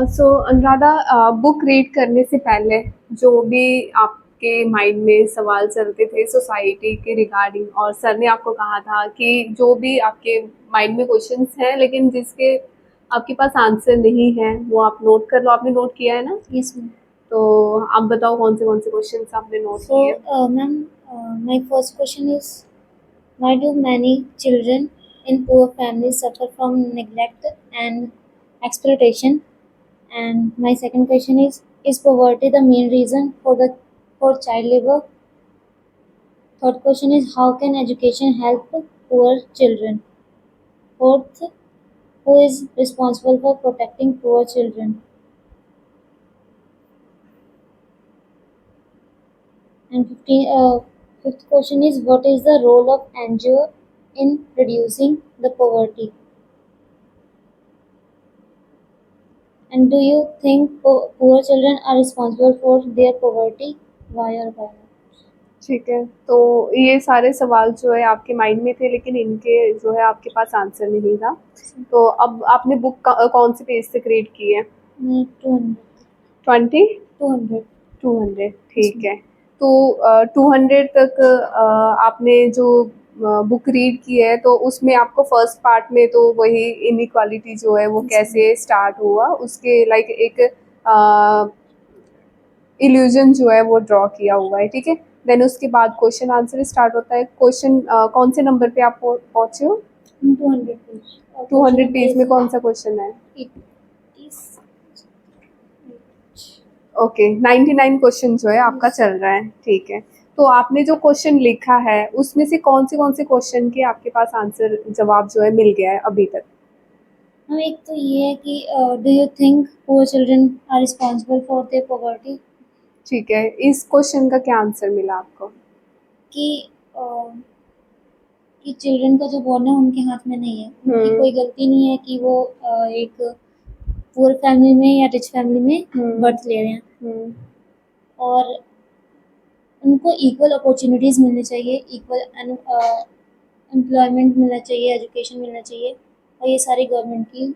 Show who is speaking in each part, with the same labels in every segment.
Speaker 1: सो Anuradha, book read करने से पहले जो भी आपके माइंड में सवाल चलते थे सोसाइटी के रिगार्डिंग, और सर ने आपको कहा था कि जो भी आपके माइंड में क्वेश्चंस हैं लेकिन जिसके आपके पास आंसर नहीं है वो आप नोट कर लो। आपने नोट किया है ना?
Speaker 2: Yes, ma'am.
Speaker 1: तो आप बताओ कौन से क्वेश्चंस आपने नोट किए?
Speaker 2: Ma'am, my first question is, why do many children in poor families suffer from neglect and exploitation? And my second question is poverty the main reason for child labor? Third question is, how can education help poor children? Fourth, who is responsible for protecting poor children? And fifth question is, what is the role of NGO in reducing the poverty? And do you think poor children are responsible for their poverty? Why or why not?
Speaker 1: ठीक है, तो ये सारे सवाल जो है आपके mind में थे लेकिन इनके जो है आपके पास आंसर नहीं था। तो अब आपने बुक कौन से पेज तक रीड की है?
Speaker 2: 200.
Speaker 1: 20?
Speaker 2: 200.
Speaker 1: 200, ठीक है। तो 200 तक आपने जो बुक रीड की है तो उसमें आपको फर्स्ट पार्ट में तो वही इनइक्वालिटी जो है वो कैसे स्टार्ट हुआ उसके लाइक एक इल्यूजन जो है वो ड्रॉ किया हुआ है, ठीक है। देन उसके बाद क्वेश्चन आंसर स्टार्ट होता है। क्वेश्चन कौन से नंबर पे आप पहुंचे हो?
Speaker 2: 200 पेज.
Speaker 1: 200 पेज में कौन सा क्वेश्चन है? ओके, 99 क्वेश्चन जो है आपका चल रहा है, ठीक है। तो आपने जो क्वेश्चन लिखा है उसमें से कौन से क्वेश्चन के आपके पास आंसर जवाब जो है मिल गया है अभी तक?
Speaker 2: हाँ, एक तो ये है कि do you think poor children are responsible for their poverty?
Speaker 1: ठीक है, इस क्वेश्चन का क्या आंसर मिला आपको?
Speaker 2: कि कि चिल्ड्रन का जो बॉर्न है उनके हाथ में नहीं है, उनकी कोई गलती नहीं है कि वो एक पुअर फैमिली में या रिच फैमिली में बर्थ ले रहे हैं, और उनको इक्वल अपॉर्चुनिटीज़ मिलनी चाहिए, इक्वल एम्प्लॉयमेंट मिलना चाहिए, एजुकेशन मिलना चाहिए, और ये सारी गवर्नमेंट की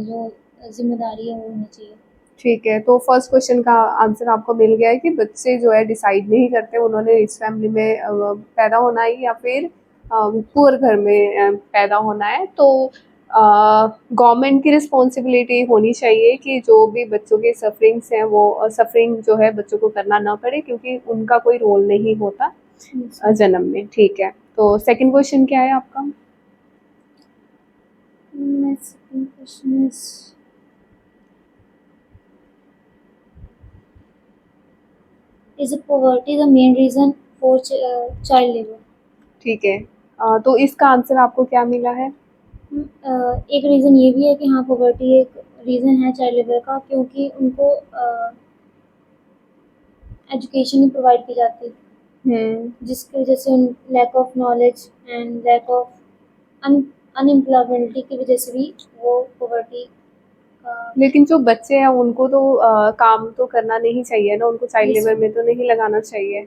Speaker 2: जो जिम्मेदारी है वो होनी चाहिए।
Speaker 1: ठीक है, तो फर्स्ट क्वेश्चन का आंसर आपको मिल गया है कि बच्चे जो है डिसाइड नहीं करते उन्होंने रिच फैमिली में पैदा होना है या फिर पुअर घर में पैदा होना है। तो गवर्नमेंट की रिस्पॉन्सिबिलिटी होनी चाहिए कि जो भी बच्चों के सफरिंग्स हैं वो सफरिंग जो है बच्चों को करना ना पड़े क्योंकि उनका कोई रोल नहीं होता जन्म में, ठीक है। तो सेकंड क्वेश्चन क्या है आपका?
Speaker 2: My second question is poverty the main reason for child labor?
Speaker 1: ठीक है, तो इसका आंसर आपको क्या मिला है?
Speaker 2: एक रीज़न ये भी है कि हाँ, पॉवर्टी एक रीज़न है चाइल्ड लेबर का, क्योंकि उनको एजुकेशन नहीं प्रोवाइड की जाती, जिसकी वजह से उन lack of knowledge and lack of unemployability की वजह से भी वो पॉवर्टी का।
Speaker 1: लेकिन जो बच्चे हैं उनको तो काम तो करना नहीं चाहिए ना, उनको चाइल्ड
Speaker 2: Yes,
Speaker 1: लेबर में तो नहीं लगाना चाहिए।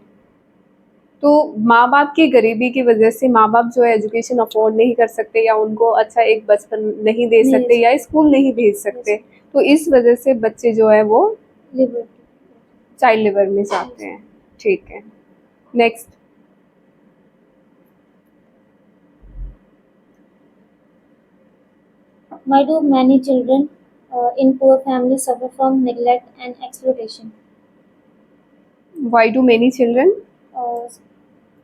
Speaker 1: तो माँ बाप की गरीबी की वजह से माँ बाप जो है एजुकेशन अफोर्ड नहीं कर सकते या उनको अच्छा एक बचपन नहीं दे
Speaker 2: नहीं
Speaker 1: सकते
Speaker 2: दे
Speaker 1: या स्कूल नहीं भेज सकते, तो इस वजह से बच्चे जो है वो
Speaker 2: लिबर्टी।
Speaker 1: चाइल्ड लेबर में जाते हैं, ठीक है। Next.
Speaker 2: Why do many children in poor families suffer from neglect and exploitation?
Speaker 1: Why do many children?
Speaker 2: Uh,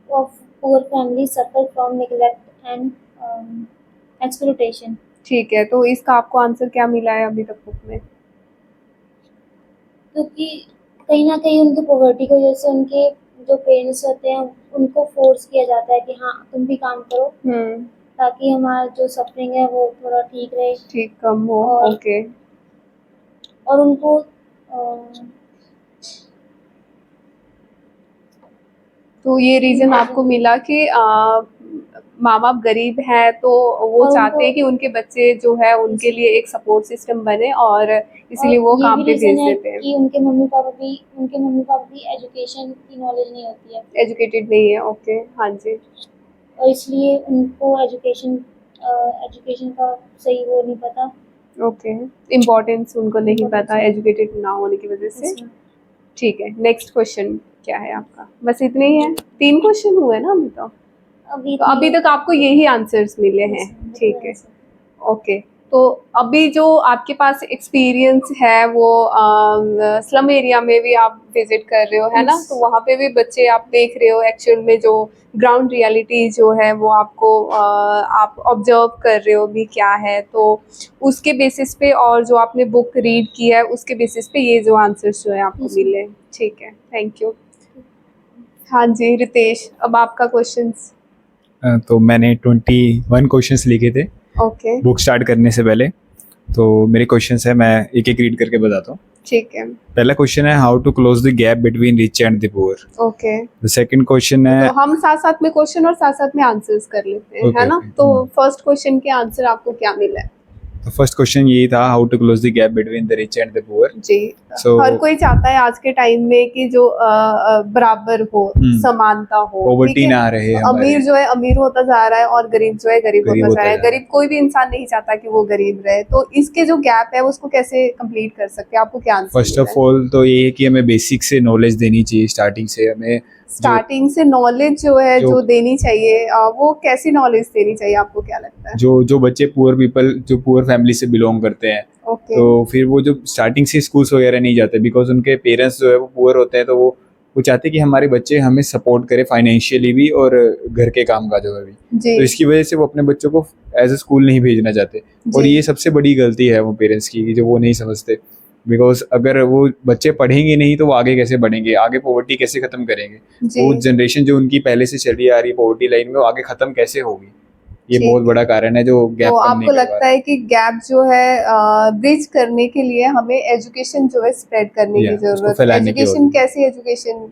Speaker 2: of poor families suffer from neglect and exploitation.
Speaker 1: ठीक है, तो इसका आपको आंसर क्या मिला है अभी तक बुक में?
Speaker 2: क्योंकि कहीं ना कहीं उनकी पॉवर्टी की वजह से उनके जो पेरेंट्स होते हैं उनको फोर्स किया जाता है कि हाँ, तुम भी काम करो, ताकि हमारा जो सफरिंग है वो थोड़ा ठीक रहे,
Speaker 1: ठीक, कम हो,
Speaker 2: और
Speaker 1: ओके।
Speaker 2: और उनको
Speaker 1: तो ये रीज़न आपको मिला कि माँ बाप गरीब हैं तो वो
Speaker 2: और
Speaker 1: चाहते हैं
Speaker 2: उनको
Speaker 1: कि उनके बच्चे जो है उनके लिए एक सपोर्ट सिस्टम बने और
Speaker 2: और
Speaker 1: इसीलिए वो
Speaker 2: ये
Speaker 1: काम
Speaker 2: भी
Speaker 1: पे
Speaker 2: रीज़न
Speaker 1: भेज
Speaker 2: है
Speaker 1: देते हैं।
Speaker 2: कि उनके मम्मी पापा भी एजुकेशन की नॉलेज नहीं होती है,
Speaker 1: एजुकेटेड नहीं है, ओके, हाँ जी।
Speaker 2: और इसलिए उनको एजुकेशन एजुकेशन का सही वो नहीं पता,
Speaker 1: ओके, इम्पोर्टेंस उनको नहीं पता एजुकेटेड ना होने की वजह से।
Speaker 2: Yes, ma'am.
Speaker 1: ठीक है, नेक्स्ट क्वेश्चन क्या है आपका? बस इतने ही है, 3 क्वेश्चन हुए ना अभी तो?
Speaker 2: अभी
Speaker 1: तो अभी तक आपको यही आंसर्स मिले हैं, ठीक है। ओके, तो अभी जो आपके पास एक्सपीरियंस है वो स्लम एरिया में भी आप विजिट कर रहे हो, है ना?
Speaker 2: Yes.
Speaker 1: तो वहाँ पे भी बच्चे आप देख रहे हो एक्चुअल में जो ग्राउंड रियलिटी जो है वो आपको आप ऑब्जर्व कर रहे हो भी क्या है, तो उसके बेसिस पे और जो आपने बुक रीड किया है उसके बेसिस पे ये जो आंसर्स जो है आपको
Speaker 2: Yes,
Speaker 1: मिले, ठीक है, थैंक यू। हाँ जी रितेश, अब आपका क्वेश्चंस।
Speaker 3: तो मैंने 21 क्वेश्चंस लिखे थे
Speaker 1: ओके,
Speaker 3: बुक स्टार्ट करने से पहले। तो मेरे क्वेश्चंस है, मैं एक एक रीड करके बताता हूँ।
Speaker 1: ठीक है,
Speaker 3: पहला क्वेश्चन है how to close the gap between rich and the poor.
Speaker 1: Okay.
Speaker 3: The second question है
Speaker 1: तो हम साथ साथ में क्वेश्चन और साथ साथ में आंसर्स कर लेते हैं,
Speaker 3: Okay,
Speaker 1: है ना?
Speaker 3: okay,
Speaker 1: तो फर्स्ट क्वेश्चन के आंसर आपको क्या मिला है?
Speaker 3: तो फर्स्ट क्वेश्चन यही था how to close the gap between the rich and the poor.
Speaker 1: जी,
Speaker 3: So-
Speaker 1: हर कोई चाहता है आज के टाइम में कि जो बराबर हो, समानता हो, ठीक
Speaker 3: पॉवर्टी
Speaker 1: है?
Speaker 3: ना रहे
Speaker 1: तो
Speaker 3: हमारे।
Speaker 1: अमीर जो है अमीर होता जा रहा है और गरीब जो है गरीब
Speaker 3: गरीब
Speaker 1: होता जा
Speaker 3: होता
Speaker 1: रहा है।
Speaker 3: जा रहा है।
Speaker 1: गरीब कोई भी इंसान नहीं चाहता कि वो गरीब रहे, तो इसके जो गैप है उसको कैसे कंप्लीट कर सकते हैं? आपको क्या आंसर
Speaker 3: फर्स्ट ऑफ ऑल तो ये है कि हमें बेसिक से नॉलेज देनी चाहिए स्टार्टिंग से। हमें
Speaker 1: स्टार्टिंग से नॉलेज जो है
Speaker 3: जो-
Speaker 1: जो देनी चाहिए, वो कैसी नॉलेज देनी चाहिए, आपको क्या लगता है?
Speaker 3: जो बच्चे पुअर पीपल जो पुअर फैमिली से बिलोंग करते हैं,
Speaker 1: ओके,
Speaker 3: तो फिर वो जो स्टार्टिंग से स्कूल्स वगैरह नहीं जाते बिकॉज उनके पेरेंट्स जो है वो पुअर होते हैं, तो वो चाहते हैं कि हमारे बच्चे हमें सपोर्ट करे फाइनेंशियली भी और घर के काम काजों में भी।
Speaker 1: जी
Speaker 3: तो इसकी वजह से वो अपने बच्चों को एज ए स्कूल नहीं भेजना चाहते। और
Speaker 1: जी।
Speaker 3: ये सबसे बड़ी गलती है वो पेरेंट्स की कि जो वो नहीं समझते। बिकॉज अगर वो बच्चे पढ़ेंगे नहीं तो वो आगे कैसे बढ़ेंगे, आगे पॉवर्टी कैसे खत्म करेंगे?
Speaker 1: जी।
Speaker 3: वो जनरेशन जो उनकी पहले से चली आ रही है पॉवर्टी लाइन में, वो आगे खत्म कैसे होगी? ये
Speaker 1: ठीक
Speaker 3: बहुत
Speaker 1: है।
Speaker 3: बड़ा कारण है जो गैप
Speaker 1: तो
Speaker 3: कम नहीं
Speaker 1: आपको
Speaker 3: कर पा
Speaker 1: लगता
Speaker 3: रहा।
Speaker 1: है कि गैप जो है ब्रिज करने के लिए हमें एजुकेशन जो है स्प्रेड करने की
Speaker 3: Yeah, उसको
Speaker 1: जरूरत है।
Speaker 3: फैलाने की
Speaker 1: एजुकेशन
Speaker 3: होगी।
Speaker 1: कैसी एजुकेशन?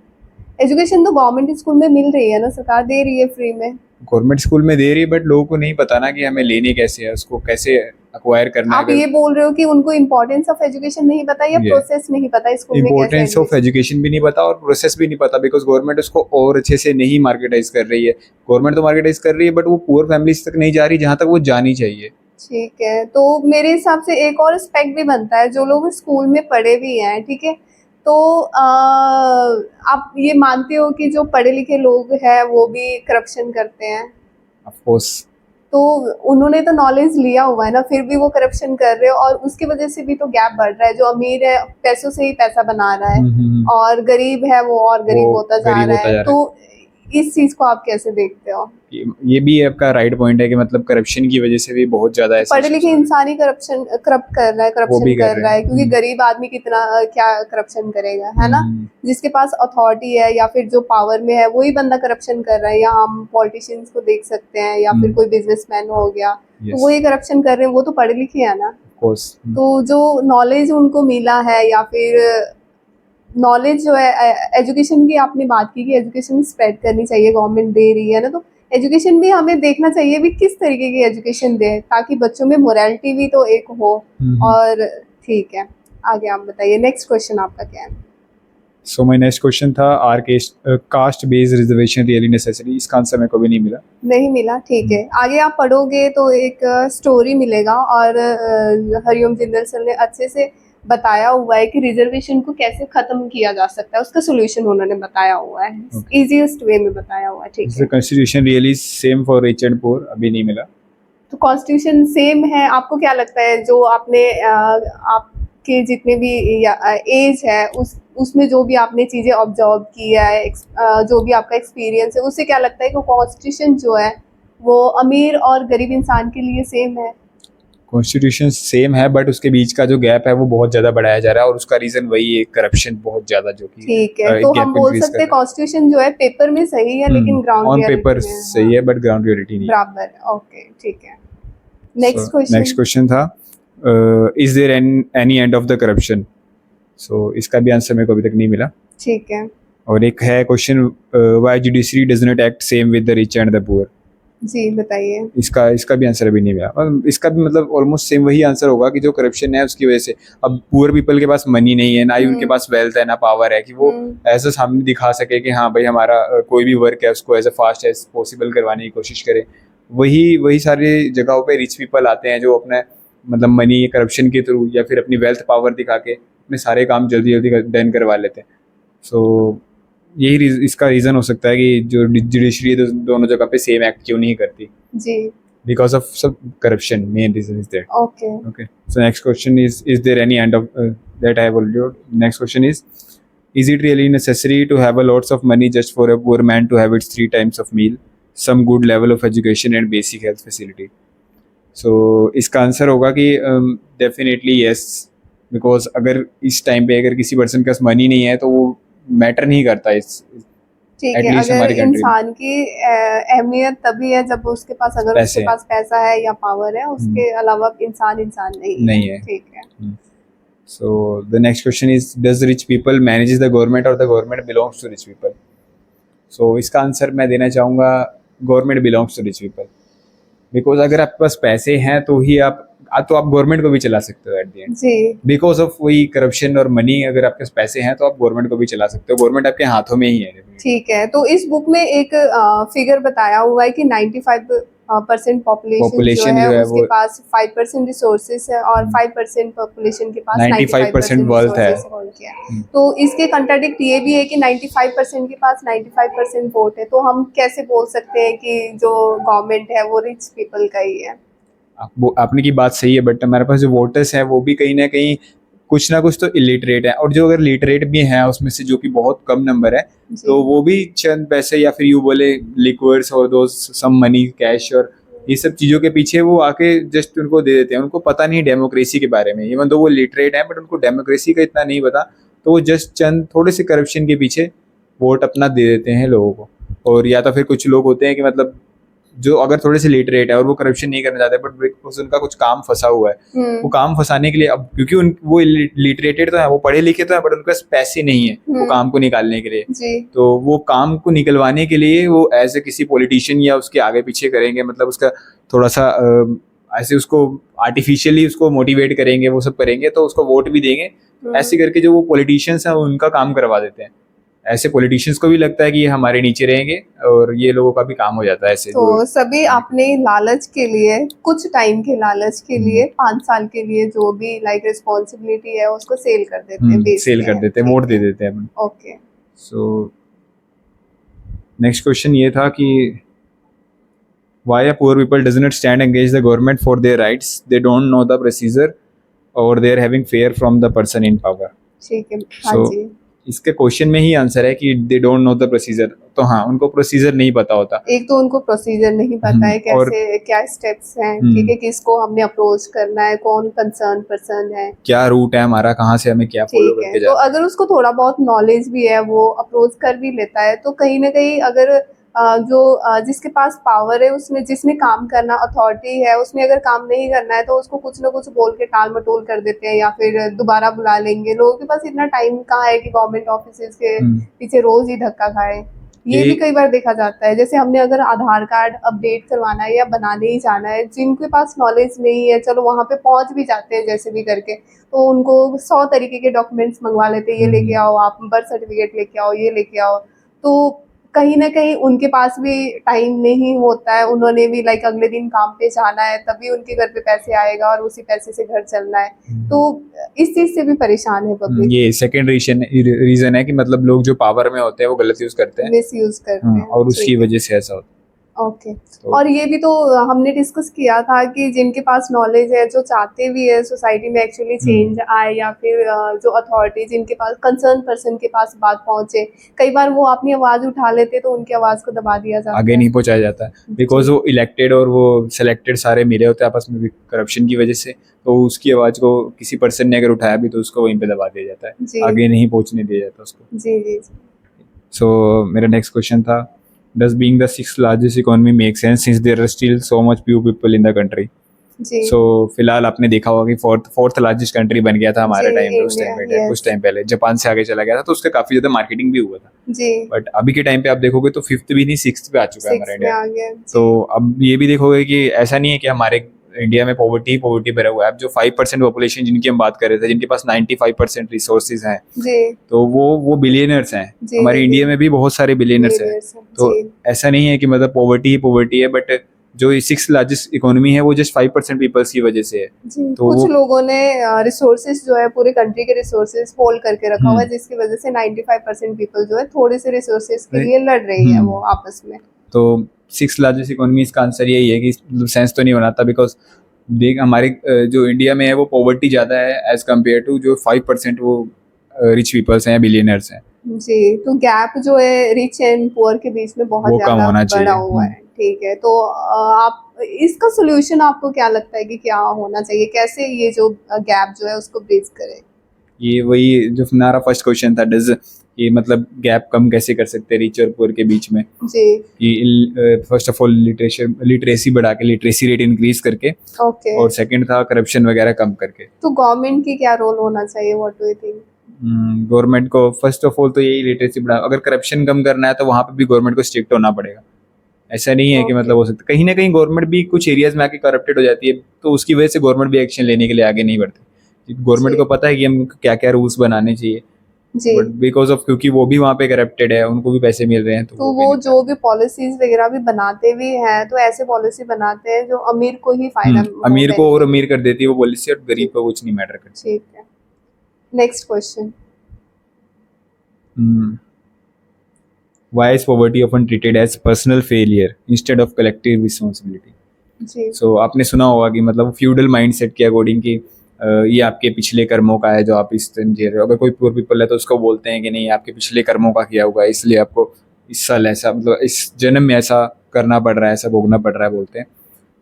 Speaker 1: एजुकेशन तो गवर्नमेंट स्कूल में मिल रही है ना, सरकार दे रही है फ्री में।
Speaker 3: गवर्नमेंट स्कूल में दे रही है बट लोगों को नहीं पता ना कि हमें लेनी कैसे है, उसको कैसे अक्वायर करना
Speaker 1: आप
Speaker 3: है।
Speaker 1: ये बोल रहे हो कि उनको इम्पोर्टेंस ऑफ एजुकेशन नहीं पता या
Speaker 3: Yeah.
Speaker 1: प्रोसेस नहीं पता स्कूल में कैसे
Speaker 3: इम्पोर्टेंस ऑफ एजुकेशन भी नहीं पता और प्रोसेस भी नहीं पता बिकॉज गवर्नमेंट उसको और अच्छे से नहीं मार्केटाइज कर रही है। गवर्नमेंट तो मार्केटाइज कर रही है बट वो पुअर फैमिलीज तक नहीं जा रही जहाँ तक वो जानी चाहिए।
Speaker 1: ठीक है, तो मेरे हिसाब से एक और एस्पेक्ट भी बनता है, जो लोग स्कूल में पढ़े भी हैं, ठीक है, तो आप ये मानते हो कि जो पढ़े लिखे लोग हैं वो भी करप्शन करते हैं?
Speaker 3: Of course.
Speaker 1: तो उन्होंने तो नॉलेज लिया हुआ है ना, फिर भी वो करप्शन कर रहे हो और उसकी वजह से भी तो गैप बढ़ रहा है। जो अमीर है पैसों से ही पैसा बना रहा है और गरीब है वो और गरीब
Speaker 3: वो
Speaker 1: होता जा
Speaker 3: गरीब
Speaker 1: रहा
Speaker 3: होता
Speaker 1: है।
Speaker 3: जा रहा
Speaker 1: तो इस चीज को आप कैसे देखते हो?
Speaker 3: ये भी आपका राइट पॉइंट है कि मतलब करप्शन की वजह से भी बहुत ज्यादा ऐसे
Speaker 1: पढ़े लिखे इंसान ही करप्शन करप्ट कर रहा है, करप्शन
Speaker 3: भी कर
Speaker 1: कर
Speaker 3: रहे
Speaker 1: रहा है,
Speaker 3: हैं।
Speaker 1: क्योंकि गरीब आदमी कितना क्या करप्शन करेगा, है ना? जिसके पास अथॉरिटी है या फिर जो पावर में है वही बंदा करप्शन कर रहा है। या हम पॉलिटिशियंस को देख सकते हैं या फिर कोई बिजनेसमैन हो गया, तो वो ये करप्शन कर रहे हैं, वो तो पढ़े लिखे है ना।
Speaker 3: कोर्स।
Speaker 1: तो जो नॉलेज उनको मिला है या फिर नॉलेज जो है, एजुकेशन की आपने बात की कि एजुकेशन स्प्रेड करनी चाहिए, गवर्नमेंट दे रही है ना, तो एजुकेशन भी हमें देखना चाहिए भी किस तरीके की एजुकेशन दे ताकि बच्चों में मोरालिटी भी तो एक हो। और ठीक है, आगे आप बताइए, नेक्स्ट क्वेश्चन आपका क्या है?
Speaker 3: सो माय नेक्स्ट क्वेश्चन था are caste based reservation really necessary. इसका आंसर मेरे को भी नहीं मिला।
Speaker 1: नहीं मिला, ठीक है। आगे आप पढ़ोगे तो एक स्टोरी मिलेगा और हरिओम जिंदल सर ने अच्छे से बताया हुआ है कि रिजर्वेशन को कैसे खत्म किया जा सकता है, उसका सोल्यूशन उन्होंने बताया हुआ है, इजीएस्ट वे में बताया हुआ है, ठीक
Speaker 3: इज
Speaker 1: है।
Speaker 3: The constitution really same for rich and poor? अभी नहीं मिला।
Speaker 1: तो कॉन्स्टिट्यूशन सेम है, आपको क्या लगता है जो आपने आपके जितने भी एज है उसमें जो भी आपने चीज़ें ऑब्जर्व किया है, जो भी आपका एक्सपीरियंस है, उससे क्या लगता है कि कॉन्स्टिट्यूशन जो है वो अमीर और गरीब इंसान के लिए सेम है?
Speaker 3: कॉन्स्टिट्यूशन सेम है बट उसके बीच का जो गैप है वो बहुत ज्यादा बढ़ाया जा रहा है और उसका रीजन वही है करप्शन बहुत ज्यादा, जो कि
Speaker 1: ठीक है, तो हम बोल सकते हैं कॉन्स्टिट्यूशन जो है पेपर में सही है लेकिन ग्राउंड
Speaker 3: ऑन पेपर सही है बट ग्राउंड रियलिटी नहीं।
Speaker 1: बराबर, ओके, ठीक है। नेक्स्ट
Speaker 3: क्वेश्चन था is there any end of the corruption? So इसका भी आंसर मेरे को अभी तक नहीं मिला।
Speaker 1: ठीक है।
Speaker 3: और एक है question why judiciary does not act same with the rich and the poor?
Speaker 1: जी बताइए।
Speaker 3: इसका भी आंसर अभी नहीं मिला। और इसका भी मतलब ऑलमोस्ट सेम वही आंसर होगा कि जो करप्शन है उसकी वजह से अब पुअर पीपल के पास मनी नहीं है, ना ही उनके पास वेल्थ है, ना पावर है कि वो ऐसा सामने दिखा सके कि हाँ भाई हमारा कोई भी वर्क है उसको एज फास्ट एज पॉसिबल करवाने की कोशिश करे। वही सारी जगहों पे रिच पीपल आते हैं जो अपने मतलब मनी करप्शन के थ्रू या फिर अपनी वेल्थ पावर दिखा के अपने सारे काम जल्दी जल्दी डन करवा लेते हैं। सो यही इसका रीज़न हो सकता है कि जो जुडिशरी दोनों जगह पे सेम एक्ट क्यों नहीं करती,
Speaker 1: जी।
Speaker 3: because of some corruption. Main reason is that.
Speaker 1: Okay.
Speaker 3: Okay, so next question is there any end of that I have already told. Next question is it really necessary to have a lots of money just for a poor man to have its 3 times of meal, some good level of education and basic health facility? So इसका answer होगा कि definitely yes, because अगर इस time पे अगर किसी person के पास money नहीं है तो वो मैटर नहीं करता इस
Speaker 1: ठीक
Speaker 3: at
Speaker 1: है,
Speaker 3: least
Speaker 1: अगर
Speaker 3: हमारी country में।
Speaker 1: इंसान की अहमियत तभी है जब उसके पास अगर
Speaker 3: पैसे
Speaker 1: उसके पास पैसा है या पावर है, उसके अलावा इंसान
Speaker 3: नहीं है।
Speaker 1: ठीक है।
Speaker 3: So the next question is, does rich people manages the government or the government belongs to rich people? So इसका आंसर मैं देना चाहूँगा government belongs to rich people, because अगर आपके पास पैसे हैं तो ही आप गवर्नमेंट को भी चला सकते हो एट द एंड,
Speaker 1: जी।
Speaker 3: बिकॉज ऑफ वही करप्शन और मनी। अगर आपके पास पैसे हैं तो आप गवर्नमेंट को भी चला सकते हो, गवर्नमेंट आपके हाथों में ही है।
Speaker 1: ठीक है, तो इस बुक में एक फिगर बताया हुआ है कि 95% पॉपुलेशन जो है उसके पास 5% रिसोर्सेज है और 5% पॉपुलेशन के पास
Speaker 3: 95% wealth है।
Speaker 1: तो इसके कंट्राडिक्ट ये भी है कि 95% के पास 95% वोट है, तो हम कैसे बोल सकते हैं कि जो गवर्नमेंट है वो रिच पीपल का ही है?
Speaker 3: आपने की बात सही है, बट हमारे पास जो वोटर्स हैं वो भी कहीं ना कहीं कुछ ना कुछ तो इलिटरेट है, और जो अगर लिटरेट भी हैं उसमें से जो कि बहुत कम नंबर है, तो वो भी चंद पैसे या फिर यू बोले लिक्विड्स और दो सम मनी कैश और ये सब चीज़ों के पीछे वो आके जस्ट उनको दे देते हैं। उनको पता नहीं डेमोक्रेसी के बारे में, इवन तो वो लिटरेट है बट उनको डेमोक्रेसी का इतना नहीं पता, तो वो जस्ट चंद थोड़े से करप्शन के पीछे वोट अपना दे देते हैं लोगों को। और या तो फिर कुछ लोग होते हैं कि मतलब जो अगर थोड़े से लिटरेट है और वो करप्शन नहीं करना चाहते बट उनका कुछ काम फंसा हुआ है, वो काम फंसाने के लिए अब क्योंकि वो लिटरेटेड तो है, वो पढ़े लिखे तो है बट उनके पास पैसे नहीं है वो काम को निकालने के लिए, तो वो काम को निकलवाने के लिए वो ऐसे किसी पॉलिटिशियन या उसके आगे पीछे करेंगे, मतलब उसका थोड़ा सा ऐसे उसको आर्टिफिशियली उसको मोटिवेट करेंगे, वो सब करेंगे तो उसको वोट भी देंगे। ऐसे करके जो वो पॉलिटिशियंस हैं उनका काम करवा देते हैं। ऐसे पॉलिटिशियंस को भी लगता है कि ये हमारे नीचे रहेंगे और ये लोगों का भी काम हो जाता है ऐसे।
Speaker 1: तो सभी अपने लालच के लिए, कुछ टाइम के लालच के लिए, 5 साल के लिए जो भी लाइक रिस्पॉन्सिबिलिटी है उसको सेल कर देते हैं,
Speaker 3: सेल कर देते हैं, वोट दे देते हैं।
Speaker 1: ओके,
Speaker 3: सो नेक्स्ट क्वेश्चन ये था कि why a poor people does not stand engage the government for their rights, they don't know the procedure or they are having fear from the person in power।
Speaker 1: ठीक है, हाँ
Speaker 3: So,
Speaker 1: जी।
Speaker 3: इसके question में ही answer है कि they don't know the procedure. तो हाँ, उनको प्रोसीजर नहीं पता होता।
Speaker 1: एक तो उनको प्रोसीजर नहीं पता है, कैसे क्या स्टेप्स हैं, ठीक है, किसको हमने अप्रोच करना है, कौन कंसर्न पर्सन है, क्या
Speaker 3: रूट है हमारा, कहाँ से हमें क्या फॉलो करके जाना है।
Speaker 1: तो अगर उसको थोड़ा बहुत नॉलेज भी है, वो अप्रोच कर भी लेता है, तो कहीं ना कहीं अगर जिसके पास पावर है, उसने जिसने काम करना, अथॉरिटी है, उसने अगर काम नहीं करना है तो उसको कुछ ना कुछ बोल के टाल मटोल कर देते हैं या फिर दोबारा बुला लेंगे। लोगों के पास इतना टाइम कहाँ है कि गवर्नमेंट ऑफिसेज के पीछे रोज ही धक्का खाए। ये भी कई बार देखा जाता है, जैसे हमने अगर आधार कार्ड अपडेट करवाना है या बनाने ही जाना है, जिनके पास नॉलेज नहीं है, चलो वहाँ पे पहुँच भी जाते हैं जैसे भी करके, तो उनको 100 तरीके के डॉक्यूमेंट्स मंगवा लेते हैं, ये लेके आओ आप, बर्थ सर्टिफिकेट लेके आओ, ये लेके आओ। तो कहीं ना कहीं उनके पास भी टाइम नहीं होता है, उन्होंने भी लाइक अगले दिन काम पे जाना है, तभी उनके घर पे पैसे आएगा और उसी पैसे से घर चलना है। तो इस चीज से भी परेशान है पब्लिक।
Speaker 3: ये सेकंड रीजन है कि मतलब लोग जो पावर में होते हैं वो गलत यूज करते हैं,
Speaker 1: मिस यूज करते हैं,
Speaker 3: और उसकी वजह से ऐसा होता है।
Speaker 1: ओके, और ये भी तो हमने डिस्कस किया था कि जिनके पास नॉलेज है, जो चाहते भी है सोसाइटी में एक्चुअली चेंज आए, या फिर जो अथॉरिटी जिनके पास कंसर्न पर्सन के पास बात पहुंचे, कई बार वो अपनी आवाज उठा लेते तो उनकी आवाज को दबा दिया जाता है,
Speaker 3: आगे नहीं पहुंचाया जाता है, बिकॉज वो इलेक्टेड और वो सिलेक्टेड सारे मिले होते हैं आपस में करप्शन की वजह से, तो उसकी आवाज को किसी पर्सन ने अगर उठाया भी तो उसको वहीं पे दबा दिया जाता है, आगे नहीं पहुंचने दिया जाता उसको।
Speaker 1: जी जी।
Speaker 3: सो मेरा नेक्स्ट क्वेश्चन था, does being the 6th largest economy make sense since there are still so much few people in the country?
Speaker 1: जी।
Speaker 3: फिलहाल आपने देखा होगा कि फोर्थ लार्जेस्ट कंट्री बन गया था हमारे टाइम पे, उस टाइम पे कुछ टाइम पहले जापान से आगे चला गया था, तो उसका काफी ज्यादा मार्केटिंग भी हुआ था
Speaker 1: जी।
Speaker 3: बट अभी के टाइम पे आप देखोगे तो 5th भी नहीं 6th पे आ चुका है हमारा इंडिया। तो अब ये भी देखोगे कि ऐसा नहीं है कि हमारे इंडिया में पॉवर्टी भरा हुआ है। अब जो 5% पॉपुलेशन जिनकी हम बात कर रहे थे, जिनके पास 95% रिसोर्सेज हैं, तो वो बिलियनर्स हैं। हमारे इंडिया में भी बहुत सारे बिलियनर्स हैं, तो ऐसा नहीं है कि मतलब पॉवर्टी है, बट जो 6th लार्जेस्ट इकोनॉमी है वो जस्ट 5% पीपल्स की वजह से है।
Speaker 1: जी,
Speaker 3: तो
Speaker 1: कुछ
Speaker 3: वो-
Speaker 1: लोगों ने रिसोर्सेज जो है पूरे कंट्री के रिसोर्सेज होल्ड करके रखा हुआ है, जिसकी वजह से 95% पीपल जो है थोड़े से रिसोर्सेज के लिए लड़ रही है वो आपस में।
Speaker 3: तो 6th लार्जेस्ट इकोनॉमी, इसका आंसर यही है कि सेंस तो नहीं बनाता, बिकॉज देख हमारे जो इंडिया में है वो पॉवर्टी ज़्यादा है एज कम्पेयर टू जो 5% वो रिच पीपल्स हैं, बिलियनर्स हैं।
Speaker 1: जी, तो गैप जो है रिच एंड पुअर के बीच में बहुत
Speaker 3: वो कम
Speaker 1: ज्यादा
Speaker 3: होना चाहिए।
Speaker 1: बड़ा हुआ है। ठीक है, तो आप इसका सोल्यूशन आपको क्या लगता है कि क्या होना चाहिए, कैसे ये जो गैप जो है उसको ब्रिज करें?
Speaker 3: ये वही जो हमारा फर्स्ट क्वेश्चन था, डज ये मतलब गैप कम कैसे कर सकते हैं रिच और पुअर के बीच में,
Speaker 1: जी,
Speaker 3: कि फर्स्ट ऑफ ऑल लिटरेसी बढ़ा के, लिटरेसी रेट इंक्रीज करके,
Speaker 1: ओके।
Speaker 3: और सेकंड था करप्शन वगैरह कम करके।
Speaker 1: तो गवर्नमेंट की क्या रोल होना चाहिए, what do you think?
Speaker 3: Government को फर्स्ट ऑफ ऑल तो यही लिटरेसी बढ़ा, अगर करप्शन कम करना है तो वहाँ पे भी गवर्नमेंट को स्ट्रिक्ट होना पड़ेगा। ऐसा नहीं है कि
Speaker 1: Okay.
Speaker 3: मतलब हो सकता, कहीं ना कहीं गवर्नमेंट भी कुछ एरियाज में आके करप्टेड हो जाती है, तो उसकी वजह से गवर्नमेंट भी एक्शन लेने के लिए आगे नहीं बढ़ती। गवर्नमेंट
Speaker 1: जी।
Speaker 3: को पता है कि हम क्या क्या रूल्स बनाने चाहिए,
Speaker 1: जी,
Speaker 3: बट बिकॉज ऑफ क्योंकि वो भी वहाँ पे करप्टेड है, उनको भी पैसे मिल रहे हैं,
Speaker 1: तो
Speaker 3: भी
Speaker 1: वो
Speaker 3: नहीं
Speaker 1: जो भी पॉलिसीज वगैरह भी बनाते भी हैं तो ऐसे पॉलिसी बनाते हैं जो अमीर को ही फायदा
Speaker 3: अमीर को और
Speaker 1: benefit-
Speaker 3: अमीर कर देती है वो पॉलिसी, और गरीब को कुछ नहीं मैटर करती।
Speaker 1: ठीक है, next question.
Speaker 3: Why is poverty often treated as personal failure instead of collective responsibility?
Speaker 1: जी,
Speaker 3: सो आपने सुना होगा कि मतलब फ्यूडल माइंडसेट के अकॉर्डिंग कि ये आपके पिछले कर्मों का है जो आप इस दिन जी रहे हो। अगर कोई पुअर पीपल है तो उसको बोलते हैं कि नहीं, आपके पिछले कर्मों का किया हुआ है, इसलिए आपको इस साल ऐसा, मतलब इस जन्म में ऐसा करना पड़ रहा है, ऐसा भोगना पड़ रहा है, बोलते हैं।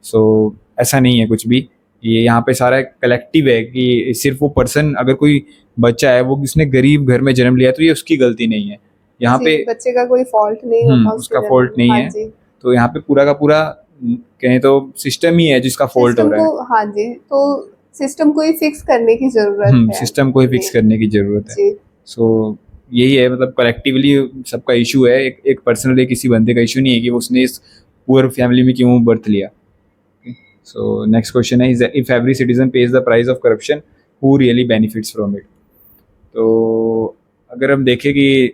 Speaker 3: सो ऐसा नहीं है कुछ भी, ये यहाँ पे सारा कलेक्टिव है कि सिर्फ वो पर्सन, अगर कोई बच्चा है वो किसने गरीब घर में जन्म लिया है, तो ये उसकी गलती नहीं है यहाँ
Speaker 1: जी,
Speaker 3: पे।
Speaker 1: बच्चे का कोई फॉल्ट नहीं होता
Speaker 3: उसका
Speaker 1: उसके
Speaker 3: fault
Speaker 1: जन्म में।
Speaker 3: नहीं
Speaker 1: हाँ
Speaker 3: है।
Speaker 1: जी,
Speaker 3: तो यहाँ पे पूरा का पूरा कहें तो सिस्टम ही है जिसका फॉल्ट हो
Speaker 1: सिस्टम
Speaker 3: रहा है।
Speaker 1: को, हाँ जी, तो सिस्टम को ही फिक्स करने की जरूरत है।
Speaker 3: सिस्टम को ही फिक्स करने की जरूरत है।
Speaker 1: जी,
Speaker 3: सो यही है, मतलब कलेक्टिवली सबका इशू है, एक पर्सनली किसी बंदे का इशू नहीं है कि उसने इस पुअर फैमिली में क्यों बर्थ लिया। सो नेक्स्ट क्वेश्चन है, if every citizen page the price of corruption, who really benefits from it? तो अगर हम देखें कि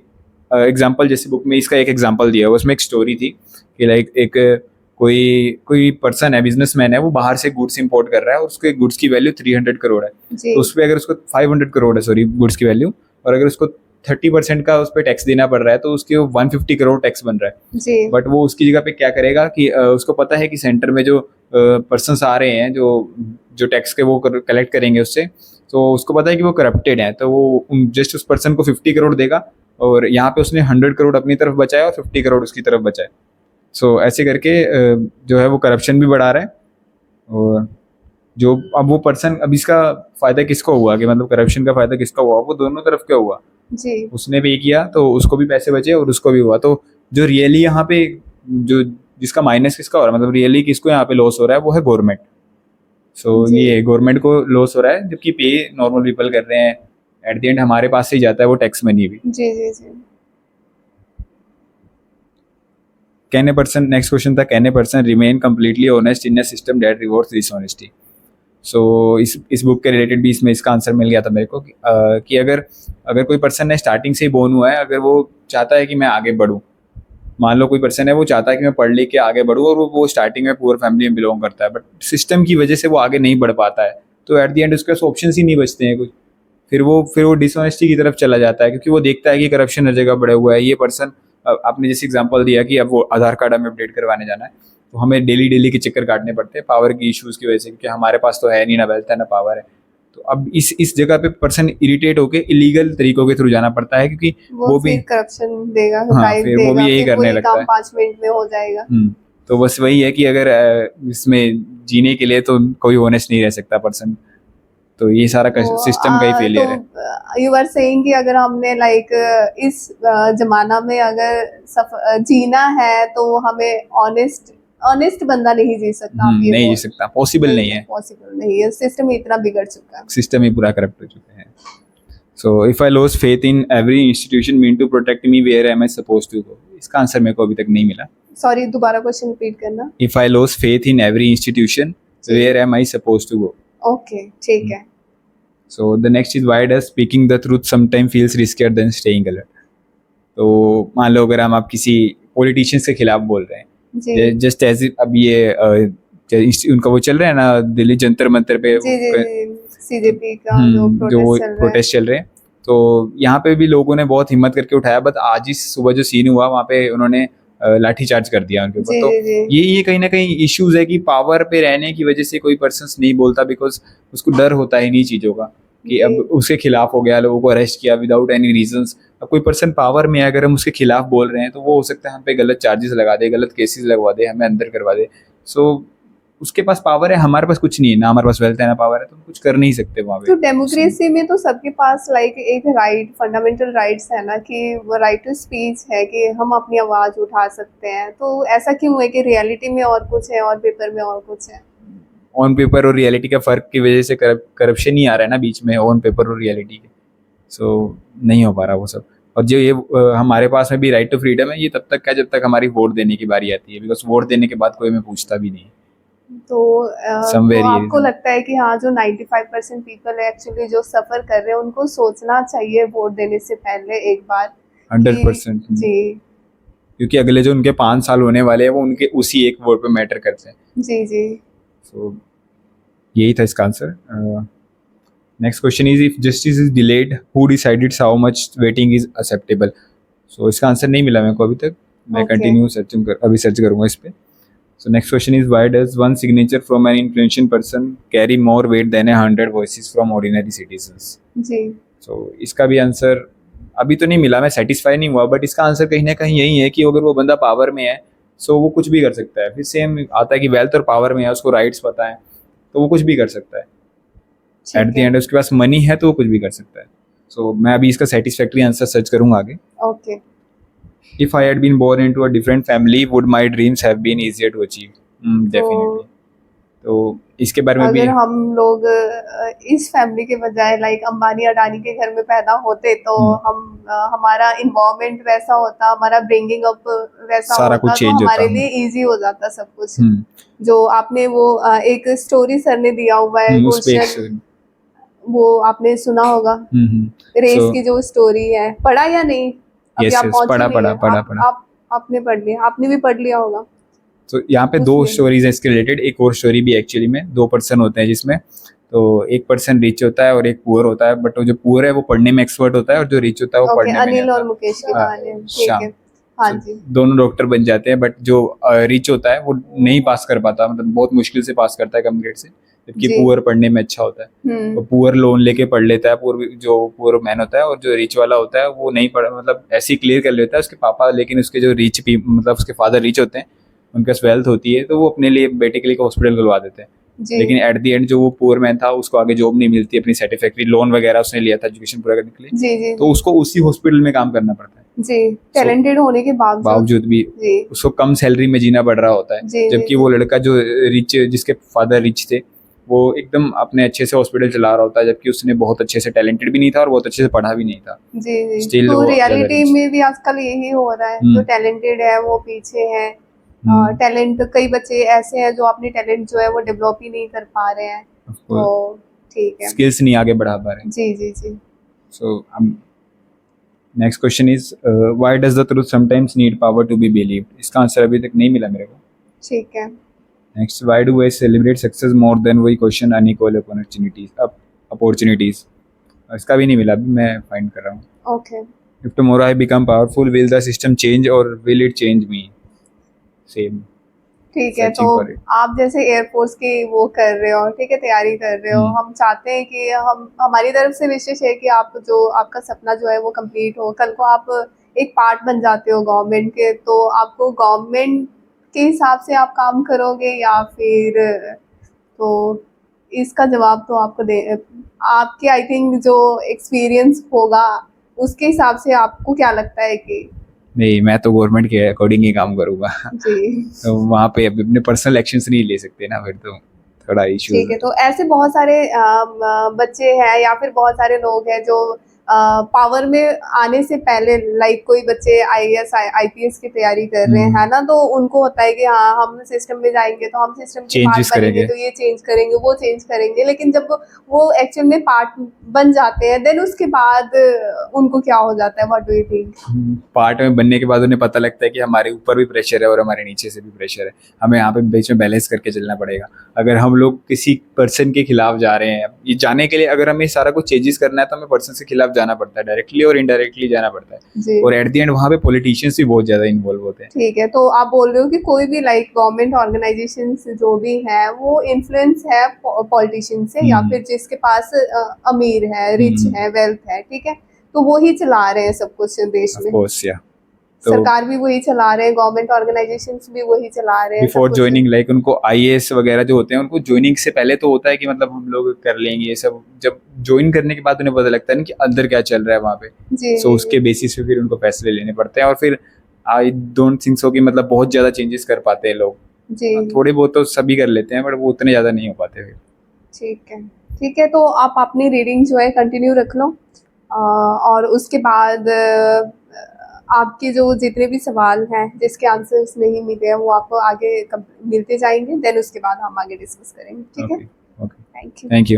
Speaker 3: एग्जाम्पल, जैसे बुक में इसका एक एग्जाम्पल दिया हुआ, उसमें एक स्टोरी थी कि लाइक एक कोई पर्सन है, बिजनेसमैन है, वो बाहर से गुड्स इंपोर्ट कर रहा है और उसके गुड्स की वैल्यू 300 करोड़ है।
Speaker 1: जी,
Speaker 3: तो उस पर अगर उसको 500 करोड़ है, सॉरी, गुड्स की वैल्यू, और अगर उसको 30% का उस पर टैक्स देना पड़ रहा है तो उसके 150 करोड़ टैक्स बन रहा है।
Speaker 1: जी,
Speaker 3: बट वो उसकी जगह पे क्या करेगा कि उसको पता है कि सेंटर में जो पर्सन्स आ रहे हैं जो जो टैक्स के वो कलेक्ट करेंगे उससे, तो उसको पता है कि वो करप्टेड है, तो वो जस्ट उस पर्सन को 50 करोड़ देगा, और यहाँ पे उसने 100 करोड़ अपनी तरफ बचाया और 50 करोड़ उसकी तरफ बचाए। सो ऐसे करके जो है वो करप्शन भी बढ़ा रहा है। और जो अब वो पर्सन, अब इसका फायदा किसको हुआ, कि मतलब करप्शन का फायदा किसका हुआ, वो दोनों तरफ क्या हुआ,
Speaker 1: जी,
Speaker 3: उसने पे किया तो उसको भी पैसे बचे और उसको भी हुआ। तो जो रियली यहाँ पे जो जिसका माइनस किसका हो रहा है, मतलब रियली किसको यहाँ पे लॉस हो रहा है, वो है गवर्नमेंट। सो
Speaker 1: जी।
Speaker 3: ये गवर्नमेंट को लॉस हो रहा है, जबकि पे नॉर्मल पीपल कर रहे हैं। एट द एंड हमारे पास से ही जाता है वो टैक्स मनी भी।
Speaker 1: जी, जी, जी,
Speaker 3: can a person, next question था, can a person remain completely honest in a system that rewards dishonesty? So इस बुक के रिलेटेड भी इसमें इसका आंसर मिल गया था मेरे को कि अगर कोई पर्सन है स्टार्टिंग से ही बोर्न हुआ है, अगर वो चाहता है कि मैं आगे बढ़ूँ, मान लो कोई पर्सन है वो चाहता है कि मैं पढ़ लिख के आगे बढ़ूँ, और वो स्टार्टिंग में पुअर फैमिली में बिलोंग करता है, बट सिस्टम की वजह से वो आगे नहीं बढ़ पाता है, तो एट द एंड उसके पास ऑप्शन ही नहीं बचते हैं कुछ। फिर वो डिसऑनेस्टी की तरफ चला जाता है, क्योंकि वो देखता है कि करप्शन हर जगह बढ़ा हुआ है। ये पर्सन, आपने जैसे एग्जांपल दिया कि अब वो आधार कार्ड हमें अपडेट करवाने जाना है, तो हमें डेली के चक्कर काटने पड़ते हैं पावर की इश्यूज की वजह से, क्योंकि हमारे पास तो है नहीं, ना वेल्थ है ना पावर है। तो अब इस जगह पे पर्सन इरिटेट होकर इलीगल तरीकों के थ्रू जाना पड़ता है, क्योंकि
Speaker 1: वो
Speaker 3: भी
Speaker 1: फिर करप्शन देगा,
Speaker 3: हाँ,
Speaker 1: ब्राइब
Speaker 3: फिर वो
Speaker 1: देगा,
Speaker 3: भी यही
Speaker 1: फिर
Speaker 3: करने
Speaker 1: वही
Speaker 3: लगता
Speaker 1: काम
Speaker 3: है।
Speaker 1: 5 मिनट में हो जाएगा।
Speaker 3: तो बस वही है कि अगर इसमें जीने के लिए तो कोई ऑनेस्ट नहीं रह सकता पर्सन, तो ये सारा सिस्टम का ही फेलियर है।
Speaker 1: तो यू आर सेइंग कि अगर हमने लाइक इस जमाना में अगर जीना है तो हमें ऑनेस्ट बंदा नहीं जी सकता। आप ये
Speaker 3: नहीं जी
Speaker 1: बोल-
Speaker 3: सकता, पॉसिबल नहीं है,
Speaker 1: पॉसिबल नहीं है, सिस्टम इतना बिगड़ चुका है।
Speaker 3: सिस्टम ही पूरा करप्ट हो चुका है। So if I lose faith in every institution mean to protect me, where am I suppose to go? इसका आंसर मेरे को अभी तक नहीं मिला।
Speaker 1: सॉरी, दोबारा क्वेश्चन रिपीट करना।
Speaker 3: If I lose faith in every institution, where am I suppose to go?
Speaker 1: Okay, ठीक है।
Speaker 3: So the next is, why does speaking the truth sometime feels riskier than staying alert? तो मान लो अगर आप किसी politicians के खिलाफ बोल रहे हैं,
Speaker 1: जी
Speaker 3: जस्ट एज अब ये उनका वो चल रहा है ना दिल्ली जंतर मंतर पे
Speaker 1: जी जी जी सीजेपी का जो
Speaker 3: जो
Speaker 1: प्रोटेस्ट चल रहा है।
Speaker 3: प्रोटेस्ट चल रहे हैं, तो यहाँ पे भी लोगों ने बहुत हिम्मत करके उठाया, बट आज ही सुबह जो सीन हुआ वहाँ पे उन्होंने लाठी चार्ज कर दिया उनके ऊपर।
Speaker 1: जी
Speaker 3: तो
Speaker 1: जी जी
Speaker 3: ये कहीं ना कहीं इश्यूज है कि पावर पे रहने की वजह से कोई पर्सन नहीं बोलता, बिकॉज उसको डर होता है इन्हीं चीजों का कि अब
Speaker 1: जी
Speaker 3: उसके खिलाफ हो गया, लोगों को अरेस्ट किया विदाउट एनी रीजंस। अब कोई पर्सन पावर में है, अगर हम उसके खिलाफ बोल रहे हैं तो वो हो सकता है हम पे गलत चार्जेस लगा दे, गलत केसेस लगवा दे, हमें अंदर करवा दे। सो उसके पास पावर है, हमारे पास कुछ नहीं है ना, हमारे पास वेल्थ है ना पावर है, तो हम कुछ कर नहीं सकते वहाँ पे।
Speaker 1: तो डेमोक्रेसी में तो सबके पास लाइक एक राइट फंडामेंटल राइट्स है ना कि वो राइट टू स्पीच है कि हम अपनी आवाज उठा सकते हैं, तो ऐसा क्यों है कि रियलिटी में और कुछ है और पेपर में और कुछ है?
Speaker 3: ऑन पेपर और रियलिटी का फर्क की वजह से करप्शन ही आ रहा है ना बीच में, ऑन पेपर और रियलिटी के। सो नहीं हो पा रहा वो सब। और जो ये हमारे पास में भी राइट टू फ्रीडम है, ये तब तक है जब तक हमारी वोट देने की बारी आती है, बिकॉज वोट देने के बाद कोई हमें पूछता भी नहीं।
Speaker 1: तो
Speaker 3: समवेयर ये
Speaker 1: आपको
Speaker 3: reason।
Speaker 1: लगता है कि हाँ जो 95% पीपल है एक्चुअली जो सफर कर रहे हैं उनको सोचना चाहिए वोट देने से पहले एक बार
Speaker 3: 100%।
Speaker 1: जी
Speaker 3: क्योंकि अगले जो उनके 5 साल होने वाले हैं वो उनके उसी एक वोट पे मैटर करते हैं।
Speaker 1: जी जी
Speaker 3: सो यही था इसका answer. Next question is, if justice is delayed who decided how much waiting is acceptable? So इसका आंसर नहीं मिला मेरे को अभी तक, मैं
Speaker 1: Okay.
Speaker 3: कंटिन्यू अभी सर्च करूंगा इस पे। So next question is, why does one signature from an influential person carry more weight than 100 voices from ordinary citizens?
Speaker 1: जी
Speaker 3: सो इसका भी आंसर अभी तो नहीं मिला, मैं सेटिस्फाई नहीं हुआ, बट इसका आंसर कहीं ना कहीं यही है कि अगर वो बंदा पावर में है सो वो कुछ भी कर सकता है। फिर सेम आता है कि वेल्थ और पावर में है, उसको राइट्स पता है तो वो कुछ भी कर सकता है। एट द
Speaker 1: ठीक है
Speaker 3: एंड उसके पास मनी है तो वो कुछ भी कर सकता है। सो मैं अभी इसका सेटिस्फैक्ट्री आंसर सर्च करूंगा आगे।
Speaker 1: Okay
Speaker 3: If I had been born into a different family, would my dreams have been easier to achieve? Definitely. तो इसके बारे में भी
Speaker 1: अगर हम लोग इस फैमिली के बजाय लाइक अंबानी अडानी के घर में पैदा होते तो हम हमारा इन्वायरमेंट वैसा होता, हमारा ब्रिंगिंग अप वैसा
Speaker 3: सारा
Speaker 1: होता,
Speaker 3: कुछ
Speaker 1: तो
Speaker 3: change
Speaker 1: हमारे
Speaker 3: होता।
Speaker 1: लिए इजी हो जाता सब कुछ।
Speaker 3: हम्म,
Speaker 1: जो आपने वो एक स्टोरी सर ने दिया हुआ है
Speaker 3: उस पे
Speaker 1: क्वेश्चन, वो आपने सुना होगा रेस
Speaker 3: सो
Speaker 1: की जो स्टोरी है, पढ़ा या नहीं? अभी
Speaker 3: यस
Speaker 1: आप
Speaker 3: यस
Speaker 1: पहुंचे
Speaker 3: पढ़ा
Speaker 1: नहीं
Speaker 3: पढ़ा
Speaker 1: है,
Speaker 3: पढ़ा पढ़ा।
Speaker 1: आपने पढ़ लिया, आपने भी पढ़ लिया होगा
Speaker 3: तो यहाँ पे दो
Speaker 1: उसमें।
Speaker 3: स्टोरीज है इसके रिलेटेड, एक और स्टोरी भी एक्चुअली में, 2 पर्सन होते हैं जिसमें, तो एक पर्सन रिच होता है और एक पुअर होता है, बट वो जो पुअर है वो पढ़ने में एक्सपर्ट होता है और जो रिच होता है वो
Speaker 1: ओके,
Speaker 3: पढ़ने में नहीं
Speaker 1: अनिल और
Speaker 3: आता।
Speaker 1: मुकेश की
Speaker 3: हाँ,
Speaker 1: कहानी है, ठीक
Speaker 3: श्याम।
Speaker 1: है। हाँ
Speaker 3: So,
Speaker 1: जी
Speaker 3: दोनों डॉक्टर बन जाते हैं, बट जो रिच होता है वो नहीं पास कर पाता, मतलब बहुत मुश्किल से पास करता है कम ग्रेड से, जबकि
Speaker 1: जी।
Speaker 3: पुअर पढ़ने में अच्छा होता है। तो पुअर लोन लेके पढ़ लेता है, जो पुअर मैन होता है, और जो रिच वाला होता है वो नहीं पढ़, मतलब ऐसे ही क्लियर कर लेता है उसके पापा, लेकिन उसके जो मतलब उसके फादर रिच होते हैं, उनके पास वेल्थ होती है, तो वो अपने लिए बेटे के लिए हॉस्पिटल खुलवा देते हैं।
Speaker 1: जी
Speaker 3: लेकिन एट द एंड जो वो पुअर मैन था उसको आगे जॉब नहीं मिलती, अपनी सेटिस्फैक्ट्री लोन वगैरह उसने लिया था एजुकेशन पूरा करने के लिए,
Speaker 1: जी जी
Speaker 3: तो उसको उसी हॉस्पिटल में काम करना पड़ता है।
Speaker 1: जी टैलेंटेड होने के बावजूद
Speaker 3: बावजूद भी
Speaker 1: जी
Speaker 3: उसको कम सैलरी में जीना पड़ रहा होता है,
Speaker 1: जी,
Speaker 3: जबकि
Speaker 1: जी,
Speaker 3: वो लड़का जो रिच, जिसके फादर रिच थे, वो एकदम अपने अच्छे से हॉस्पिटल चला रहा होता है, जबकि उसने बहुत अच्छे से टैलेंटेड भी नहीं था और बहुत अच्छे से पढ़ा भी नहीं था।
Speaker 1: जी जी
Speaker 3: स्टिल
Speaker 1: तो
Speaker 3: वो ज्यादा
Speaker 1: रियलिटी
Speaker 3: रिच।
Speaker 1: में भी आजकल यही हो रहा है, जो टैलेंटेड है वो पीछे है। टैलेंट कई बच्चे ऐसे हैं जो अपनी टैलेंट जो है वो डेवलप ही नहीं कर पा रहे हैं, तो ठीक है।
Speaker 3: स्किल्स नहीं आगे बढ़ा पा रहे।
Speaker 1: जी जी जी
Speaker 3: so next question is, why does the truth sometimes need power to be believed? इसका आंसर अभी तक नहीं मिला मेरे को।
Speaker 1: ठीक है
Speaker 3: next, why do we celebrate success more than we question unequal opportunities? इसका भी नहीं मिला, अभी मैं फाइंड कर रहा हूँ।
Speaker 1: Okay
Speaker 3: If tomorrow I become powerful, will the system change or will it change me? Same.
Speaker 1: ठीक है। तो
Speaker 3: Searching for it.
Speaker 1: आप जैसे एयरफोर्स की वो कर रहे हो, ठीक है, तैयारी कर रहे हो, हम चाहते हैं कि हमारी तरफ से विशेष है कि आप जो आपका सपना जो है वो कंप्लीट हो, कल को आप एक पार्ट बन जाते हो गवर्नमेंट के, तो आपको गवर्नमेंट के हिसाब से आप काम करोगे या फिर, तो इसका जवाब तो आपको दे, आपके आई थिंक जो एक्सपीरियंस होगा उसके हिसाब से आपको क्या लगता है कि
Speaker 3: नहीं, मैं तो गवर्नमेंट के अकॉर्डिंग ही काम करूंगा।
Speaker 1: जी
Speaker 3: तो वहाँ पे अपने पर्सनल एक्शंस नहीं ले सकते ना, फिर तो थोड़ा इश्यू।
Speaker 1: ठीक है। तो ऐसे बहुत सारे बच्चे हैं या फिर बहुत सारे लोग हैं जो पावर में आने से पहले लाइक कोई बच्चे आईएएस आईपीएस की तैयारी कर रहे हैं, है ना, तो उनको होता है कि हाँ हम सिस्टम में जाएंगे तो हम सिस्टम के पार्ट
Speaker 3: Changes
Speaker 1: बनेंगे,
Speaker 3: करेंगे।
Speaker 1: तो ये चेंज करेंगे वो चेंज करेंगे, लेकिन जब वो एक्चुअल में पार्ट बन जाते हैं देन उसके बाद उनको क्या हो जाता है, what do you think?
Speaker 3: Part में बनने के बाद उन्हें पता लगता है कि हमारे ऊपर भी प्रेशर है और हमारे नीचे से भी प्रेशर है, हमें यहाँ पे बीच में बैलेंस करके चलना पड़ेगा। अगर हम लोग किसी पर्सन के खिलाफ जा रहे हैं, ये जाने के लिए अगर हमें सारा कुछ चेंजेस करना है तो हमें पर्सन के खिलाफ जाना पड़ता है, डायरेक्टली और इनडायरेक्टली जाना पड़ता है,
Speaker 1: जी
Speaker 3: और एट द एंड वहाँ पे पॉलिटिशियंस भी बहुत ज़्यादा इन्वॉल्व होते हैं।
Speaker 1: ठीक है, तो आप बोल रहे हो कि कोई भी लाइक गवर्नमेंट ऑर्गेनाइजेशन जो भी है वो इन्फ्लुएंस है पॉलिटिशियन से, या फिर जिसके पास अमीर है, रिच है, वेल्थ है, ठीक है, तो वो ही चला रहे हैं सब कुछ देश
Speaker 3: ऑफ
Speaker 1: में।
Speaker 3: कोर्स या तो
Speaker 1: सरकार भी वही चला रहे हैं, गवर्नमेंट ऑर्गेनाइजेशंस भी वही चला रहे हैं सब
Speaker 3: बिफोर
Speaker 1: कुछ।
Speaker 3: ज्वाइनिंग लाइक उनको आईएएस वगैरह जो होते हैं उनको ज्वाइनिंग से पहले तो होता है कि मतलब हम लोग कर लेंगे ये सब, जब ज्वाइन करने के बाद उन्हें पता लगता है ना कि अंदर क्या चल रहा है वहाँ पे,
Speaker 1: जी
Speaker 3: सो उसके बेसिस पे फिर उनको फैसले लेने पड़ते हैं, और फिर आई डोंट थिंक सो कि मतलब बहुत ज़्यादा चेंजेस कर पाते हैं लोग,
Speaker 1: जी
Speaker 3: थोड़े बहुत तो सभी कर लेते हैं बट वो उतने ज़्यादा नहीं हो पाते फिर।
Speaker 1: ठीक है, तो आप अपनी रीडिंग जो है कंटिन्यू रख लो, और उसके बाद आपके जो जितने भी सवाल हैं जिसके आंसर्स नहीं मिले हैं वो आपको आगे मिलते जाएंगे, देन उसके बाद हम आगे डिस्कस करेंगे, ठीक है?
Speaker 3: Okay okay,
Speaker 1: thank you.
Speaker 3: Thank you.